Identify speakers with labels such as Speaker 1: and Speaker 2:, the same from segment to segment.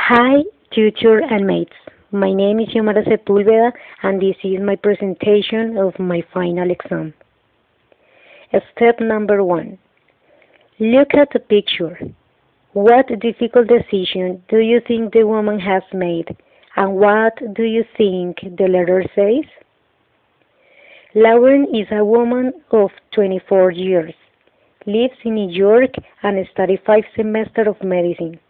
Speaker 1: Hi, teacher and mates. My name is Xiomara Sepúlveda, and this is my presentation of my final exam. Step number 1. Look at the picture. What difficult decision do you think the woman has made, and what do you think the letter says? Lauren is a woman of 24 years, lives in New York, and studied 5 semesters of medicine.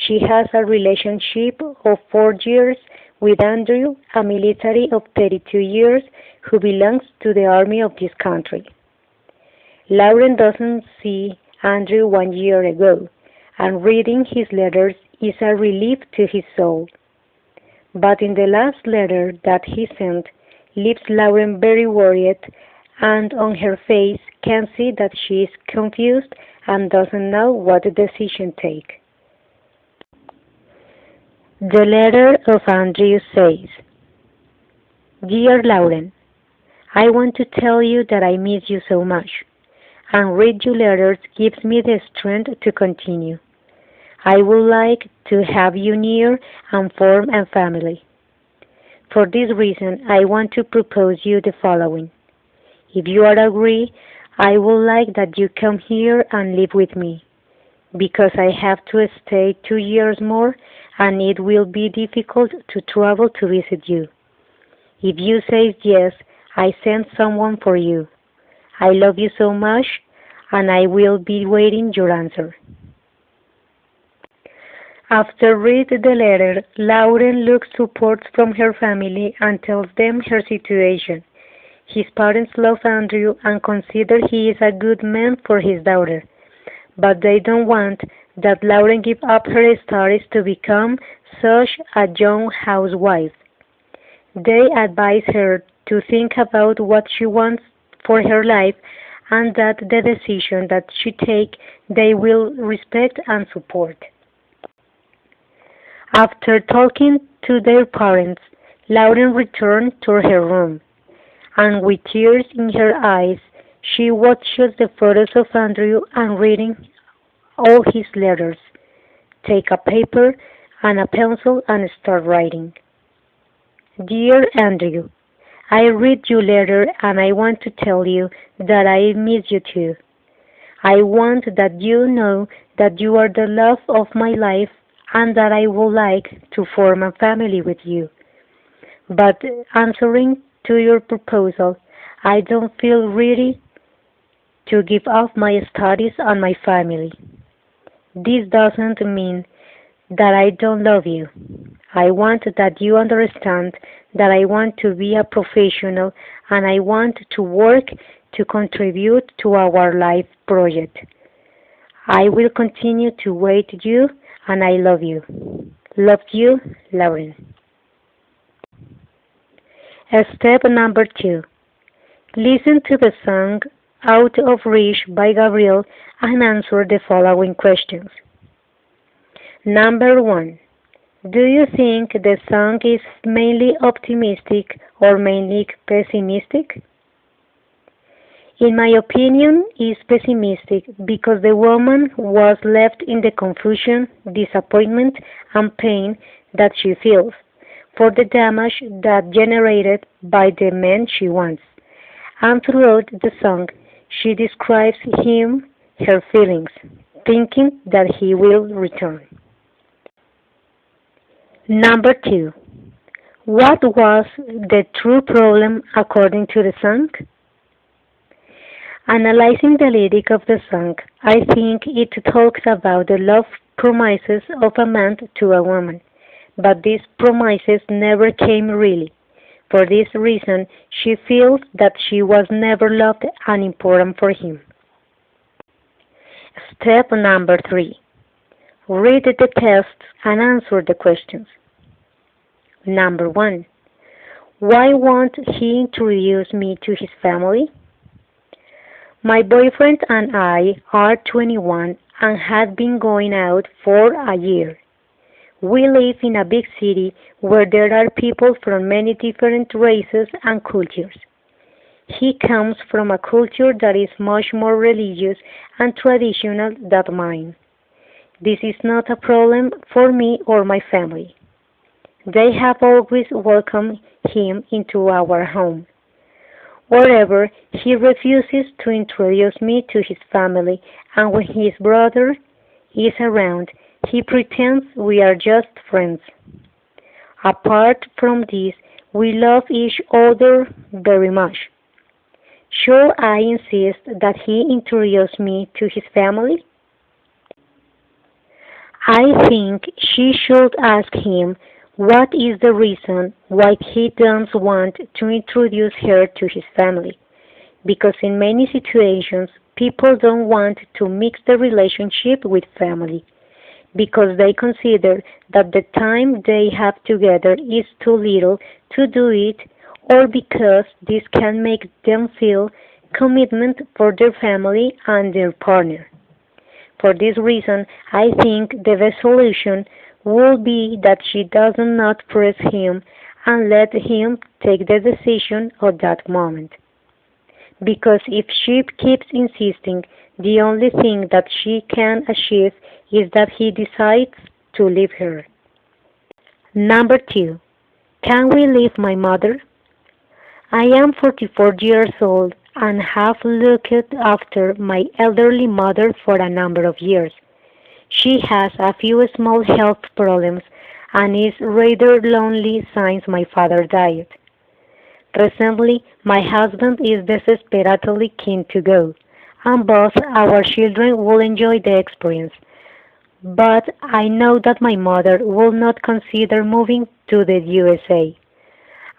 Speaker 1: She has a relationship of 4 years with Andrew, a military of 32 years who belongs to the army of this country. Lauren doesn't see Andrew 1 year ago, and reading his letters is a relief to his soul. But in the last letter that he sent, leaves Lauren very worried, and on her face can see that she is confused and doesn't know what decision to take. The letter of Andrew says, Dear Lauren, I want to tell you that I miss you so much, and read your letters gives me the strength to continue. I would like to have you near and form a family. For this reason, I want to propose you the following. If you are agree, I would like that you come here and live with me, because I have to stay 2 years more, and it will be difficult to travel to visit you. If you say yes, I send someone for you. I love you so much, and I will be waiting your answer. After reading the letter, Lauren looks support from her family and tells them her situation. His parents love Andrew and consider he is a good man for his daughter, but they don't want that Lauren give up her studies to become such a young housewife. They advise her to think about what she wants for her life and that the decision that she take they will respect and support. After talking to their parents, Lauren returned to her room, and with tears in her eyes, she watches the photos of Andrew and reading all his letters. Take a paper and a pencil and start writing. Dear Andrew, I read your letter and I want to tell you that I miss you too. I want that you know that you are the love of my life and that I would like to form a family with you. But answering to your proposal, I don't feel ready to give up my studies and my family. This doesn't mean that I don't love you. I want that you understand that I want to be a professional and I want to work to contribute to our life project. I will continue to wait you and I love you. Love you, Lauren. Step number 2. Listen to the song Out of Reach by Gabriel and answer the following questions. Number 1. Do you think the song is mainly optimistic or mainly pessimistic? In my opinion, it's pessimistic because the woman was left in the confusion, disappointment, and pain that she feels for the damage that generated by the man she wants. And throughout the song, she describes him, her feelings, thinking that he will return. Number 2. What was the true problem according to the song? Analyzing the lyric of the song, I think it talks about the love promises of a man to a woman, but these promises never came really. For this reason, she feels that she was never loved and important for him. Step number 3. Read the text and answer the questions. Number 1. Why won't he introduce me to his family? My boyfriend and I are 21 and have been going out for a year. We live in a big city where there are people from many different races and cultures. He comes from a culture that is much more religious and traditional than mine. This is not a problem for me or my family. They have always welcomed him into our home. However, he refuses to introduce me to his family, and when his brother is around, he pretends we are just friends. Apart from this, we love each other very much. Should I insist that he introduce me to his family? I think she should ask him what is the reason why he doesn't want to introduce her to his family. Because in many situations, people don't want to mix the relationship with family because they consider that the time they have together is too little to do it, or because this can make them feel commitment for their family and their partner. For this reason, I think the best solution would be that she does not press him and let him take the decision at that moment. Because if she keeps insisting, the only thing that she can achieve is that he decides to leave her. Number 2. Can we leave my mother? I am 44 years old and have looked after my elderly mother for a number of years. She has a few small health problems and is rather lonely since my father died. Recently, my husband is desperately keen to go, and both our children will enjoy the experience. But I know that my mother will not consider moving to the USA,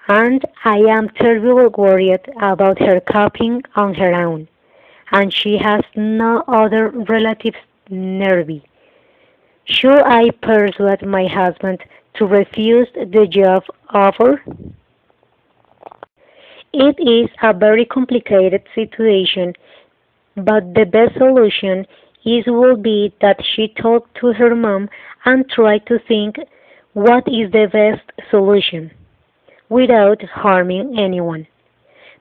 Speaker 1: and I am terribly worried about her coping on her own, and she has no other relatives nearby. Should I persuade my husband to refuse the job offer? It is a very complicated situation, but the best solution is will be that she talk to her mom and try to think what is the best solution without harming anyone.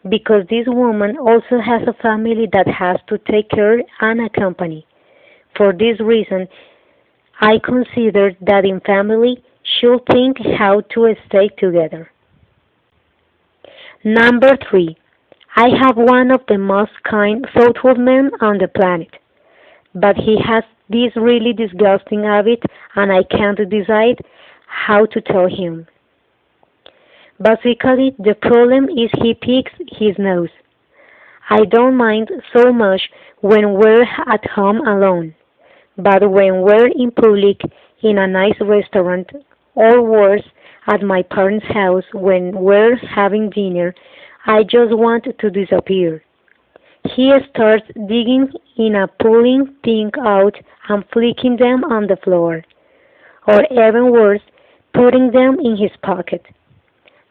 Speaker 1: Because this woman also has a family that has to take care and accompany. For this reason, I consider that in family should think how to stay together. Number 3. I have one of the most kind, thoughtful men on the planet, but he has this really disgusting habit and I can't decide how to tell him. Basically, the problem is he picks his nose. I don't mind so much when we're at home alone, but when we're in public, in a nice restaurant, or worse, at my parents' house when we're having dinner, I just want to disappear. He starts digging in a pulling things out and flicking them on the floor, or even worse, putting them in his pocket.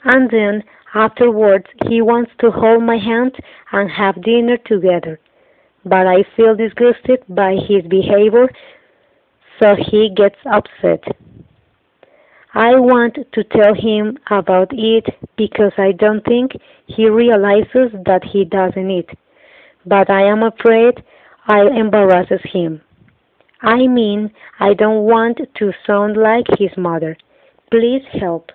Speaker 1: And then, afterwards, he wants to hold my hand and have dinner together. But I feel disgusted by his behavior, so he gets upset. I want to tell him about it because I don't think he realizes that he doesn't it, but I am afraid I'll embarrass him. I mean, I don't want to sound like his mother. Please help.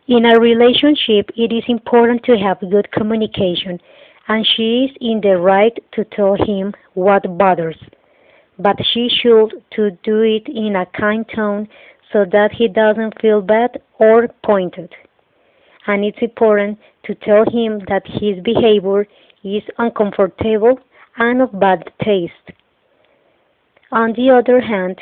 Speaker 1: In a relationship, it is important to have good communication, and she is in the right to tell him what bothers, but she should to do it in a kind tone so that he doesn't feel bad or pointed. And it's important to tell him that his behavior is uncomfortable and of bad taste. On the other hand,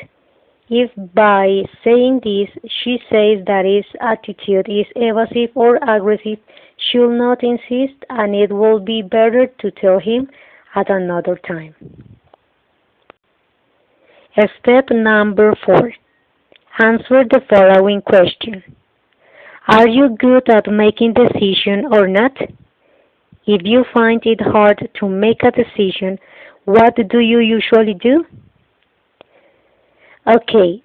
Speaker 1: if by saying this she says that his attitude is evasive or aggressive, she'll not insist and it will be better to tell him at another time. Step number 4. Answer the following question. Are you good at making decisions or not? If you find it hard to make a decision, what do you usually do? Okay,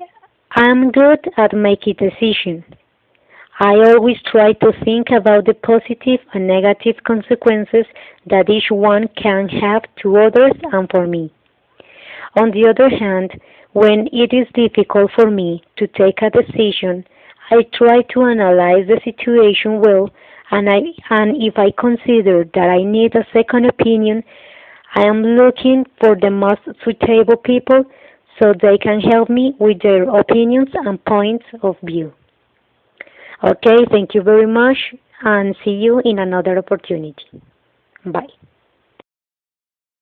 Speaker 1: I'm good at making decisions. I always try to think about the positive and negative consequences that each one can have to others and for me. On the other hand, when it is difficult for me to take a decision, I try to analyze the situation well, and if I consider that I need a second opinion, I am looking for the most suitable people so they can help me with their opinions and points of view. Okay, thank you very much and see you in another opportunity. Bye.